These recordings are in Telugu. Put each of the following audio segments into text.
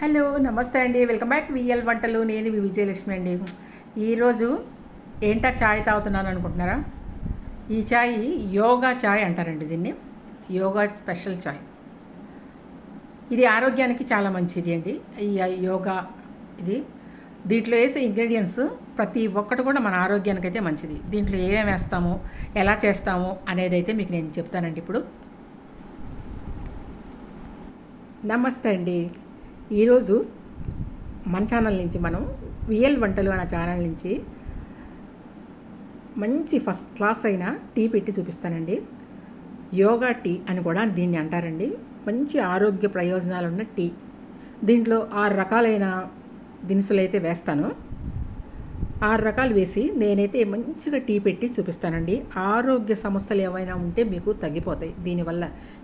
హలో నమస్తే అండి, వెల్కమ్ బ్యాక్ విఎల్ వంటలు. నేను మీ విజయలక్ష్మి అండి. ఈరోజు ఏంటా ఛాయ్ తాగుతున్నాను అనుకుంటున్నారా? ఈ ఛాయ్ యోగా ఛాయ్ అంటారండి. దీన్ని యోగా స్పెషల్ ఛాయ్. ఇది ఆరోగ్యానికి చాలా మంచిది అండి. ఈ యోగా ఇది దీంట్లో వేసే ఇంగ్రీడియంట్స్ ప్రతి ఒక్కటి కూడా మన ఆరోగ్యానికి అయితే మంచిది. దీంట్లో ఏమేమి వేస్తాము, ఎలా చేస్తాము అనేది అయితే మీకు నేను చెప్తానండి ఇప్పుడు. నమస్తే అండి. ఈరోజు మన ఛానల్ నుంచి మనం విఎల్ వంటలు అనే ఛానల్ నుంచి మంచి ఫస్ట్ క్లాస్ అయిన టీ పెట్టి చూపిస్తానండి. యోగా టీ అని కూడా దీన్ని అంటారండి. మంచి ఆరోగ్య ప్రయోజనాలు ఉన్న టీ. దీంట్లో 6 రకాలైన దినుసులు అయితే వేస్తాను. 6 రకాలు వేసి నేనైతే మంచిగా టీ పెట్టి చూపిస్తానండి. ఆరోగ్య సమస్యలు ఏమైనా ఉంటే మీకు తగ్గిపోతాయి దీనివల్ల.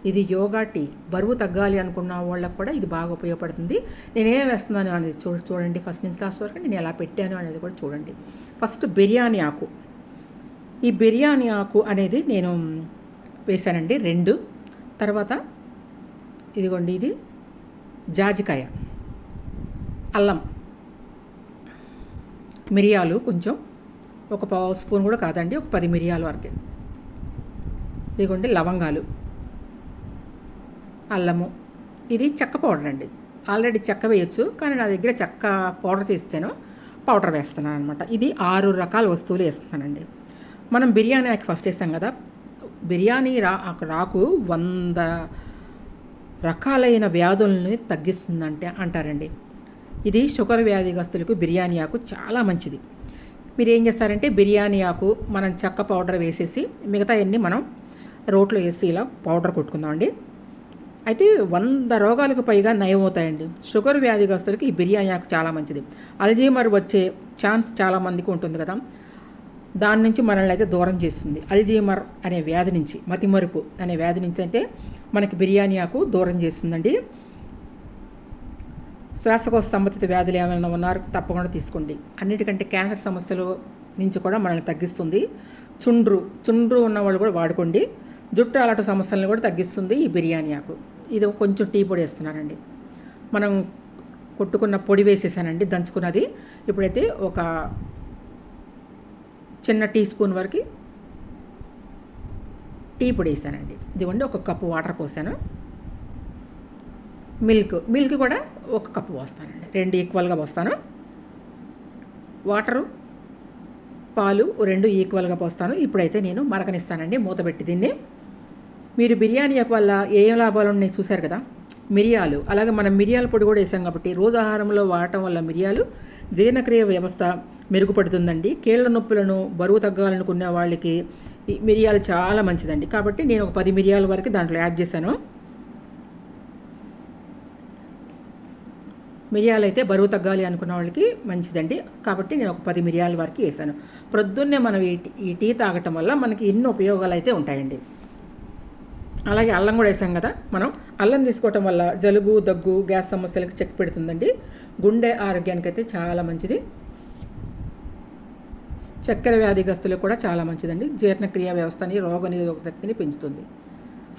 ఇది యోగా టీ. బరువు తగ్గాలి అనుకున్న వాళ్ళకు కూడా ఇది బాగా ఉపయోగపడుతుంది. నేనేం వేస్తున్నాను అనేది చూడండి. ఫస్ట్ నుంచి లాస్ట్ వరకు నేను ఎలా పెట్టాను అనేది కూడా చూడండి. ఫస్ట్ బిర్యానీ ఆకు. ఈ బిర్యానీ ఆకు అనేది నేను వేశానండి 2. తర్వాత ఇదిగోండి, ఇది జాజికాయ, అల్లం, మిరియాలు కొంచెం, ఒక పావు స్పూన్ కూడా కాదండి, ఒక 10 మిరియాల వరకే. ఇదిగోండి లవంగాలు, అల్లము. ఇది చెక్క పౌడర్ అండి. ఆల్రెడీ చెక్క వేయచ్చు, కానీ నా దగ్గర చెక్క పౌడర్ తీస్తాను, పౌడర్ వేస్తున్నాను అనమాట. ఇది 6 రకాల వస్తువులు వేస్తున్నానండి. మనం బిర్యానీ ఆకు ఫస్ట్ వేస్తాం కదా. బిర్యానీ రాకు 100 రకాలైన వ్యాధుల్ని తగ్గిస్తుందంటే అంటారండి. ఇది షుగర్ వ్యాధిగ్రస్తులకు బిర్యానీ ఆకు చాలా మంచిది. మీరు ఏం చేస్తారంటే బిర్యానీ ఆకు మనం చెక్క పౌడర్ వేసేసి మిగతా అన్నీ మనం రోట్లో వేసి ఇలా పౌడర్ కొట్టుకుందామండి. అయితే 100 రోగాలకు పైగా నయం అవుతాయండి. షుగర్ వ్యాధిగ్రస్తులకి ఈ బిర్యానీ ఆకు చాలా మంచిది. అల్జీమర్ వచ్చే ఛాన్స్ చాలామందికి ఉంటుంది కదా, దాని నుంచి మనల్ని అయితే దూరం చేస్తుంది. అల్జీమర్ అనే వ్యాధి నుంచి, మతిమరుపు అనే వ్యాధి నుంచి అంటే మనకి బిర్యానీ ఆకు దూరం చేస్తుందండి. శ్వాసకోశ సంబంధిత వ్యాధులు ఏమైనా ఉన్నారు తప్పకుండా తీసుకోండి. అన్నిటికంటే క్యాన్సర్ సమస్యల నుంచి కూడా మనల్ని తగ్గిస్తుంది. చుండ్రు ఉన్న వాళ్ళు కూడా వాడుకోండి. జుట్టు అలాంటి సమస్యలను కూడా తగ్గిస్తుంది ఈ బిర్యానీ ఆకు. ఇది కొంచెం టీ పొడి వేస్తున్నానండి. మనం కొట్టుకున్న పొడి వేసేసానండి, దంచుకున్నది. ఇప్పుడైతే ఒక చిన్న టీ స్పూన్ వరకు టీ పొడి వేసానండి. ఇదిగోండి, ఒక కప్పు వాటర్ పోసాను. మిల్క్ కూడా 1 కప్పు పోస్తానండి. 2 ఈక్వల్గా పోస్తాను. వాటరు, పాలు 2 ఈక్వల్గా పోస్తాను. ఇప్పుడైతే నేను మరకనిస్తానండి మూత పెట్టి దీన్ని. మీరు బిర్యానీ వల్ల ఏం లాభాలు ఉన్నాయి చూశారు కదా. మిరియాలు, అలాగే మనం మిరియాల పొడి కూడా వేసాం కాబట్టి రోజు ఆహారంలో వాడటం వల్ల మిరియాలు జీర్ణక్రియ వ్యవస్థ మెరుగుపడుతుందండి. కీళ్ళ నొప్పులను, బరువు తగ్గాలనుకునే వాళ్ళకి ఈ మిరియాలు చాలా మంచిదండి. కాబట్టి నేను ఒక 10 మిరియాల వరకు దాంట్లో యాడ్ చేశాను. మిరియాలు అయితే బరువు తగ్గాలి అనుకున్న వాళ్ళకి మంచిదండి. కాబట్టి నేను ఒక 10 మిరియాల వరకు వేసాను. ప్రొద్దున్నే మనం ఈ టీ తాగటం వల్ల మనకి ఎన్నో ఉపయోగాలు అయితే ఉంటాయండి. అలాగే అల్లం కూడా వేసాం కదా. మనం అల్లం తీసుకోవటం వల్ల జలుబు, దగ్గు, గ్యాస్ సమస్యలకు చెక్ పెడుతుందండి. గుండె ఆరోగ్యానికి అయితే చాలా మంచిది. చక్కెర వ్యాధిగ్రస్తులకు కూడా చాలా మంచిదండి. జీర్ణక్రియ వ్యవస్థని, రోగనిరోధక శక్తిని పెంచుతుంది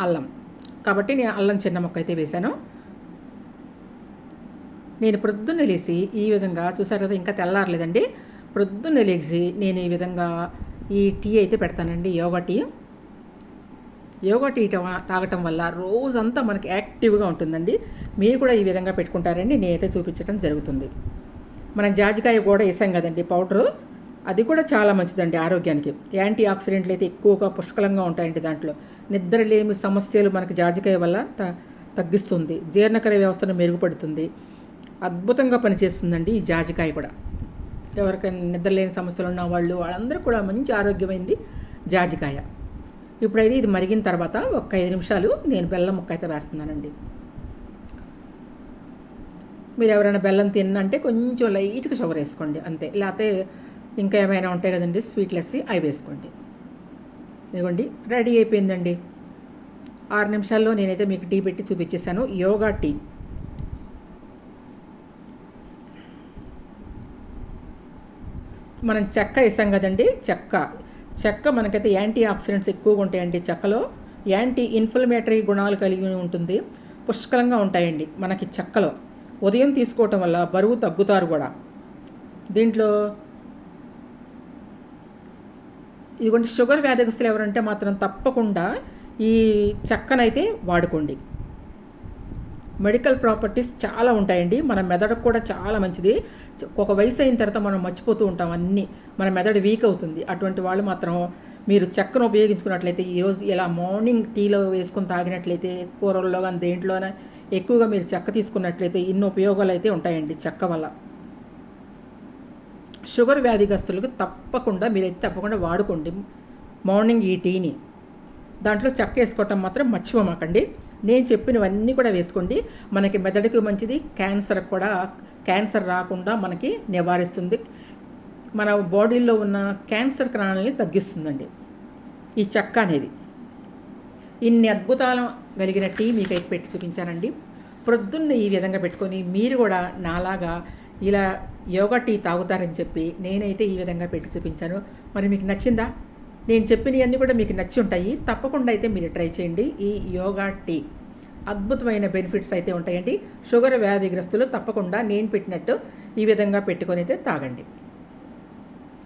అల్లం. కాబట్టి నేను అల్లం చిన్న ముక్క అయితే వేశాను. నేను ప్రొద్దున్నే లేచి ఈ విధంగా చూసారు కదా, ఇంకా తెల్లారలేదండి. ప్రొద్దున్నే లేచి నేను ఈ విధంగా ఈ టీ అయితే పెడతానండి. యోగా టీ తాగటం వల్ల రోజంతా మనకి యాక్టివ్గా ఉంటుందండి. మీరు కూడా ఈ విధంగా పెట్టుకుంటారండి. నేనైతే చూపించడం జరుగుతుంది. మనం జాజికాయ కూడా వేసాం కదండి పౌడరు, అది కూడా చాలా మంచిదండి ఆరోగ్యానికి. యాంటీ ఆక్సిడెంట్లు అయితే ఎక్కువగా పుష్కలంగా ఉంటాయండి దాంట్లో. నిద్రలేమి సమస్యలు మనకి జాజికాయ వల్ల తగ్గిస్తుంది. జీర్ణక్రియ వ్యవస్థను మెరుగుపడుతుంది. అద్భుతంగా పనిచేస్తుందండి ఈ జాజికాయ కూడా. ఎవరికైనా నిద్రలేని సమస్యలు ఉన్న వాళ్ళందరూ కూడా మంచి ఆరోగ్యమైంది జాజికాయ. ఇప్పుడైతే ఇది మరిగిన తర్వాత ఒక 5 నిమిషాలు నేను బెల్లం ముక్క అయితే వేస్తున్నానండి. మీరు ఎవరైనా బెల్లం తిన్నంటే కొంచెం లైట్గా షుగర్ వేసుకోండి అంతే. లేకపోతే ఇంకా ఏమైనా ఉంటాయి కదండి స్వీట్లెస్, అవి వేసుకోండి. ఇదిగోండి రెడీ అయిపోయిందండి. 6 నిమిషాల్లో నేనైతే మీకు టీ పెట్టి చూపించేశాను. యోగా టీ. మనం చెక్క వేసాం కదండి. చెక్క మనకైతే యాంటీ ఆక్సిడెంట్స్ ఎక్కువగా ఉంటాయండి. చెక్కలో యాంటీ ఇన్ఫ్లమేటరీ గుణాలు కలిగి ఉంటుంది. పుష్కలంగా ఉంటాయండి మనకి చెక్కలో. ఉదయం తీసుకోవటం వల్ల బరువు తగ్గుతారు కూడా. దీంట్లో ఇదిగోండి, షుగర్ వ్యాధిగ్రస్తులు ఎవరంటే మాత్రం తప్పకుండా ఈ చెక్కనైతే వాడుకోండి. మెడికల్ ప్రాపర్టీస్ చాలా ఉంటాయండి. మన మెదడుకు కూడా చాలా మంచిది. ఒక వయసు అయిన తర్వాత మనం మర్చిపోతూ ఉంటాం అన్నీ, మన మెదడు వీక్ అవుతుంది. అటువంటి వాళ్ళు మాత్రం మీరు చెక్కను ఉపయోగించుకున్నట్లయితే, ఈరోజు ఇలా మార్నింగ్ టీలో వేసుకొని తాగినట్లయితే, కూరల్లో కానీ దేంట్లోనే ఎక్కువగా మీరు చెక్క తీసుకున్నట్లయితే ఇన్ని ఉపయోగాలు అయితే ఉంటాయండి చెక్క వల్ల. షుగర్ వ్యాధిగ్రస్తులకు తప్పకుండా వాడుకోండి మార్నింగ్ ఈ టీని. దాంట్లో చెక్క వేసుకోవటం మాత్రం మర్చిపోమాకండి. నేను చెప్పినవన్నీ కూడా వేసుకోండి. మనకి మెదడుకి మంచిది, క్యాన్సర్ రాకుండా మనకి నివారిస్తుంది. మన బాడీలో ఉన్న క్యాన్సర్ కణాలని తగ్గిస్తుందండి ఈ చెక్క అనేది. ఇన్ని అద్భుతాలు కలిగిన టీ మీకైతే పెట్టి చూపించానండి. ప్రొద్దున్న ఈ విధంగా పెట్టుకొని మీరు కూడా నాలాగా ఇలా యోగా టీ తాగుతారని చెప్పి నేనైతే ఈ విధంగా పెట్టి చూపించాను. మరి మీకు నచ్చిందా? నేను చెప్పినవన్నీ కూడా మీకు నచ్చి ఉంటాయి. తప్పకుండా అయితే మీరు ట్రై చేయండి ఈ యోగా టీ. అద్భుతమైన బెనిఫిట్స్ అయితే ఉంటాయండి. షుగర్ వ్యాధిగ్రస్తులు తప్పకుండా నేను పెట్టినట్టు ఈ విధంగా పెట్టుకొని అయితే తాగండి.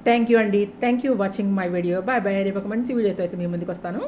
థ్యాంక్ యూ అండి. Thank you watching my video. Bye bye. రేపు ఒక మంచి వీడియోతో అయితే మీ ముందుకు వస్తాను.